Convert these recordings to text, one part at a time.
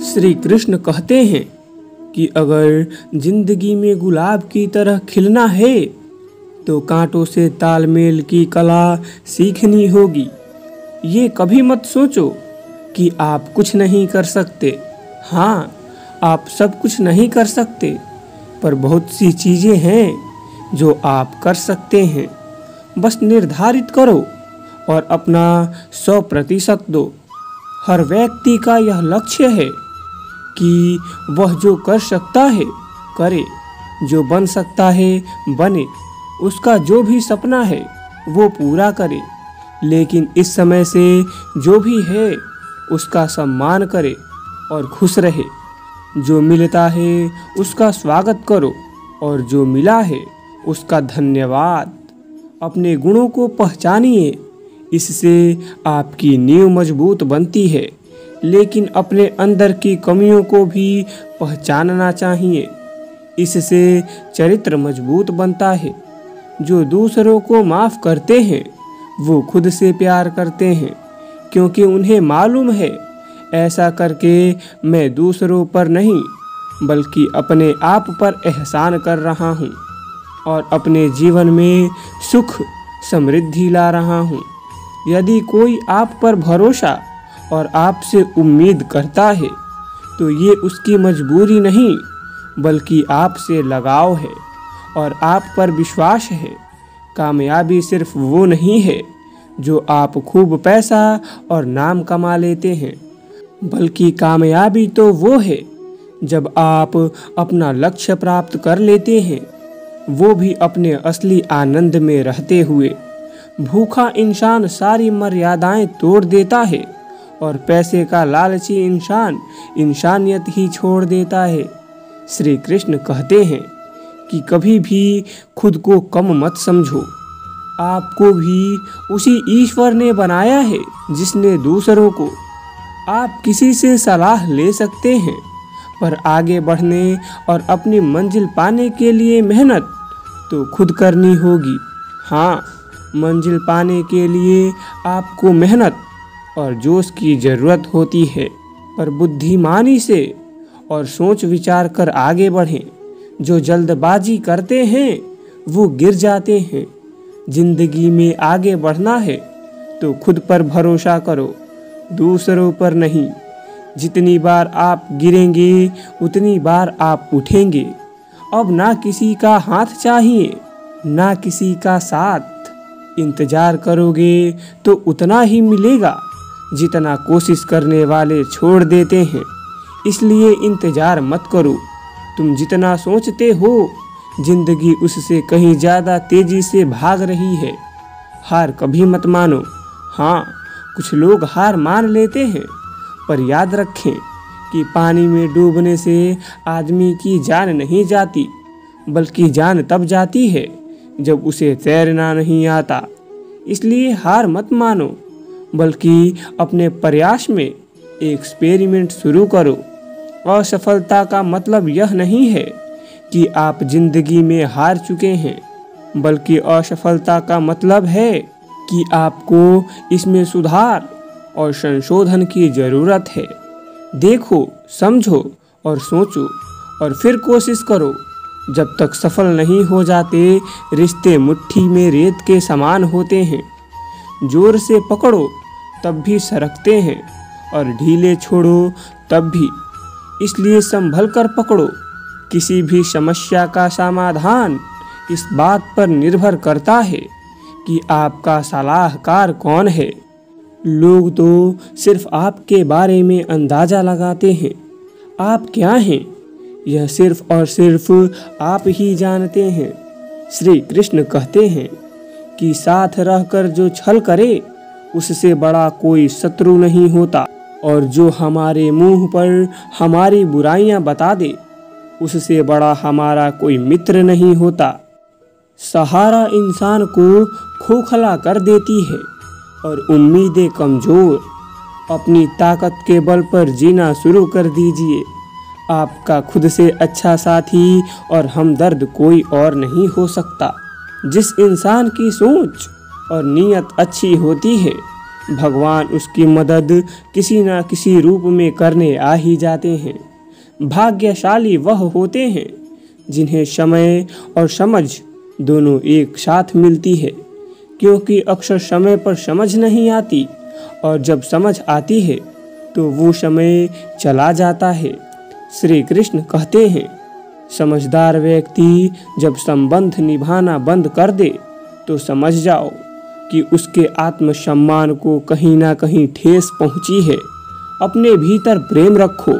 श्री कृष्ण कहते हैं कि अगर जिंदगी में गुलाब की तरह खिलना है तो कांटों से तालमेल की कला सीखनी होगी। ये कभी मत सोचो कि आप कुछ नहीं कर सकते। हाँ, आप सब कुछ नहीं कर सकते, पर बहुत सी चीज़ें हैं जो आप कर सकते हैं। बस निर्धारित करो और अपना 100% दो। हर व्यक्ति का यह लक्ष्य है कि वह जो कर सकता है करे, जो बन सकता है बने, उसका जो भी सपना है वो पूरा करे। लेकिन इस समय से जो भी है उसका सम्मान करे और खुश रहे। जो मिलता है उसका स्वागत करो और जो मिला है उसका धन्यवाद। अपने गुणों को पहचानिए, इससे आपकी नींव मजबूत बनती है। लेकिन अपने अंदर की कमियों को भी पहचानना चाहिए, इससे चरित्र मजबूत बनता है। जो दूसरों को माफ़ करते हैं वो खुद से प्यार करते हैं, क्योंकि उन्हें मालूम है ऐसा करके मैं दूसरों पर नहीं बल्कि अपने आप पर एहसान कर रहा हूँ और अपने जीवन में सुख समृद्धि ला रहा हूँ। यदि कोई आप पर भरोसा और आपसे उम्मीद करता है तो ये उसकी मजबूरी नहीं बल्कि आपसे लगाव है और आप पर विश्वास है। कामयाबी सिर्फ वो नहीं है जो आप खूब पैसा और नाम कमा लेते हैं, बल्कि कामयाबी तो वो है जब आप अपना लक्ष्य प्राप्त कर लेते हैं, वो भी अपने असली आनंद में रहते हुए। भूखा इंसान सारी मर्यादाएं तोड़ देता है और पैसे का लालची इंसान इंसानियत ही छोड़ देता है। श्री कृष्ण कहते हैं कि कभी भी खुद को कम मत समझो। आपको भी उसी ईश्वर ने बनाया है जिसने दूसरों को। आप किसी से सलाह ले सकते हैं, पर आगे बढ़ने और अपनी मंजिल पाने के लिए मेहनत तो खुद करनी होगी। हाँ, मंजिल पाने के लिए आपको मेहनत और जोश की ज़रूरत होती है, पर बुद्धिमानी से और सोच विचार कर आगे बढ़ें। जो जल्दबाजी करते हैं वो गिर जाते हैं। जिंदगी में आगे बढ़ना है तो खुद पर भरोसा करो, दूसरों पर नहीं। जितनी बार आप गिरेंगे उतनी बार आप उठेंगे। अब ना किसी का हाथ चाहिए ना किसी का साथ। इंतजार करोगे तो उतना ही मिलेगा जितना कोशिश करने वाले छोड़ देते हैं। इसलिए इंतजार मत करो। तुम जितना सोचते हो जिंदगी उससे कहीं ज़्यादा तेजी से भाग रही है। हार कभी मत मानो। हाँ, कुछ लोग हार मान लेते हैं, पर याद रखें कि पानी में डूबने से आदमी की जान नहीं जाती, बल्कि जान तब जाती है जब उसे तैरना नहीं आता। इसलिए हार मत मानो, बल्कि अपने प्रयास में एक्सपेरिमेंट शुरू करो। असफलता का मतलब यह नहीं है कि आप जिंदगी में हार चुके हैं, बल्कि असफलता का मतलब है कि आपको इसमें सुधार और संशोधन की ज़रूरत है। देखो, समझो और सोचो और फिर कोशिश करो। जब तक सफल नहीं हो जाते, रिश्ते मुट्ठी में रेत के समान होते हैं। जोर से पकड़ो तब भी सरकते हैं और ढीले छोड़ो तब भी। इसलिए संभल कर पकड़ो। किसी भी समस्या का समाधान इस बात पर निर्भर करता है कि आपका सलाहकार कौन है। लोग तो सिर्फ आपके बारे में अंदाज़ा लगाते हैं। आप क्या हैं यह सिर्फ और सिर्फ आप ही जानते हैं। श्री कृष्ण कहते हैं कि साथ रहकर जो छल करे उससे बड़ा कोई शत्रु नहीं होता, और जो हमारे मुंह पर हमारी बुराइयां बता दे उससे बड़ा हमारा कोई मित्र नहीं होता। सहारा इंसान को खोखला कर देती है और उम्मीदें कमज़ोर। अपनी ताकत के बल पर जीना शुरू कर दीजिए। आपका खुद से अच्छा साथी और हमदर्द कोई और नहीं हो सकता। जिस इंसान की सोच और नीयत अच्छी होती है भगवान उसकी मदद किसी न किसी रूप में करने आ ही जाते हैं। भाग्यशाली वह होते हैं जिन्हें समय और समझ दोनों एक साथ मिलती है, क्योंकि अक्सर समय पर समझ नहीं आती और जब समझ आती है तो वो समय चला जाता है। श्री कृष्ण कहते हैं, समझदार व्यक्ति जब संबंध निभाना बंद कर दे तो समझ जाओ कि उसके आत्मसम्मान को कहीं ना कहीं ठेस पहुंची है। अपने भीतर प्रेम रखो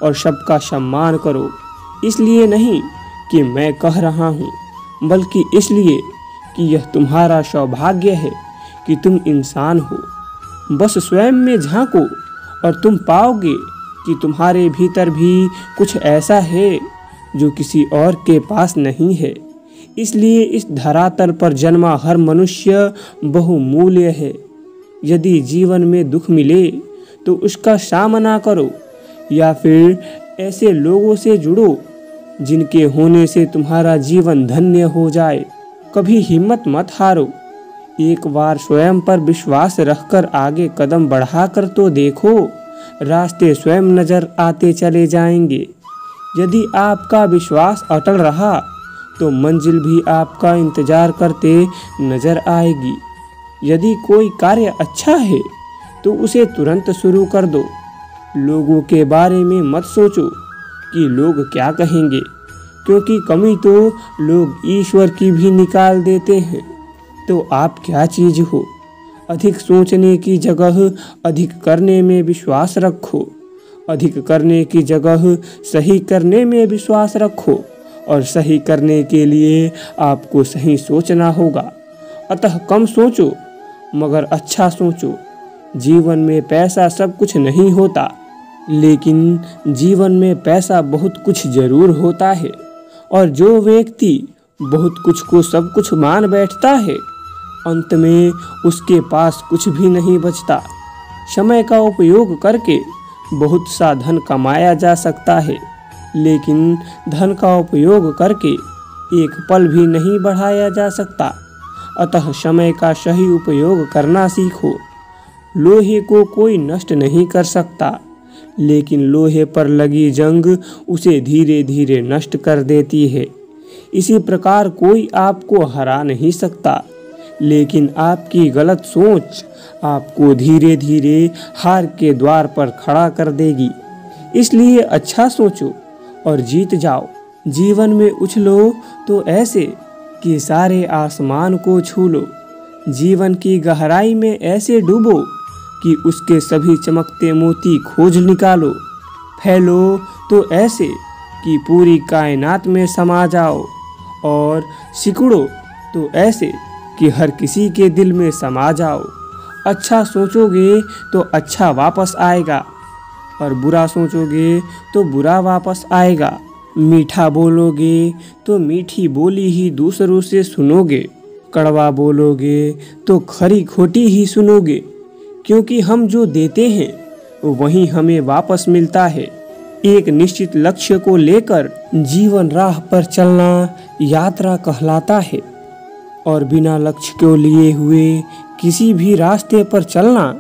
और सबका सम्मान करो, इसलिए नहीं कि मैं कह रहा हूँ, बल्कि इसलिए कि यह तुम्हारा सौभाग्य है कि तुम इंसान हो। बस स्वयं में झांको और तुम पाओगे कि तुम्हारे भीतर भी कुछ ऐसा है जो किसी और के पास नहीं है। इसलिए इस धरातल पर जन्मा हर मनुष्य बहुमूल्य है। यदि जीवन में दुख मिले तो उसका सामना करो या फिर ऐसे लोगों से जुड़ो जिनके होने से तुम्हारा जीवन धन्य हो जाए। कभी हिम्मत मत हारो। एक बार स्वयं पर विश्वास रखकर आगे कदम बढ़ाकर तो देखो, रास्ते स्वयं नजर आते चले जाएंगे। यदि आपका विश्वास अटल रहा तो मंजिल भी आपका इंतजार करते नजर आएगी। यदि कोई कार्य अच्छा है तो उसे तुरंत शुरू कर दो। लोगों के बारे में मत सोचो कि लोग क्या कहेंगे, क्योंकि कमी तो लोग ईश्वर की भी निकाल देते हैं। तो आप क्या चीज़ हो? अधिक सोचने की जगह अधिक करने में विश्वास रखो। अधिक करने की जगह सही करने में विश्वास रखो और सही करने के लिए आपको सही सोचना होगा। अतः कम सोचो मगर अच्छा सोचो। जीवन में पैसा सब कुछ नहीं होता, लेकिन जीवन में पैसा बहुत कुछ जरूर होता है। और जो व्यक्ति बहुत कुछ को सब कुछ मान बैठता है, अंत में उसके पास कुछ भी नहीं बचता। समय का उपयोग करके बहुत सा धन कमाया जा सकता है, लेकिन धन का उपयोग करके एक पल भी नहीं बढ़ाया जा सकता। अतः समय का सही उपयोग करना सीखो। लोहे को कोई नष्ट नहीं कर सकता, लेकिन लोहे पर लगी जंग उसे धीरे धीरे नष्ट कर देती है। इसी प्रकार कोई आपको हरा नहीं सकता, लेकिन आपकी गलत सोच आपको धीरे धीरे हार के द्वार पर खड़ा कर देगी। इसलिए अच्छा सोचो और जीत जाओ। जीवन में उछलो तो ऐसे कि सारे आसमान को छू लो। जीवन की गहराई में ऐसे डूबो कि उसके सभी चमकते मोती खोज निकालो। फैलो तो ऐसे कि पूरी कायनात में समा जाओ, और सिकुड़ो तो ऐसे कि हर किसी के दिल में समा जाओ। अच्छा सोचोगे तो अच्छा वापस आएगा, और बुरा सोचोगे तो बुरा वापस आएगा। मीठा बोलोगे तो मीठी बोली ही दूसरों से सुनोगे। कड़वा बोलोगे तो खरी खोटी ही सुनोगे, क्योंकि हम जो देते हैं वही हमें वापस मिलता है। एक निश्चित लक्ष्य को लेकर जीवन राह पर चलना यात्रा कहलाता है, और बिना लक्ष्य को लिए हुए किसी भी रास्ते पर चलना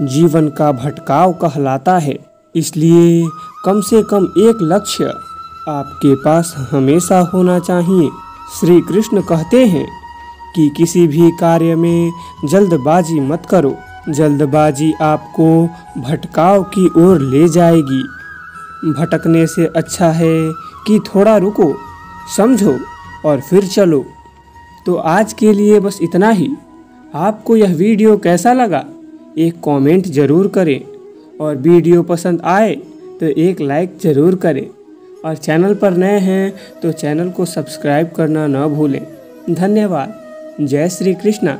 जीवन का भटकाव कहलाता है। इसलिए कम से कम एक लक्ष्य आपके पास हमेशा होना चाहिए। श्री कृष्ण कहते हैं कि किसी भी कार्य में जल्दबाजी मत करो। जल्दबाजी आपको भटकाव की ओर ले जाएगी। भटकने से अच्छा है कि थोड़ा रुको, समझो और फिर चलो। तो आज के लिए बस इतना ही। आपको यह वीडियो कैसा लगा एक कमेंट ज़रूर करें, और वीडियो पसंद आए तो एक लाइक ज़रूर करें, और चैनल पर नए हैं तो चैनल को सब्सक्राइब करना न भूलें। धन्यवाद। जय श्री कृष्णा।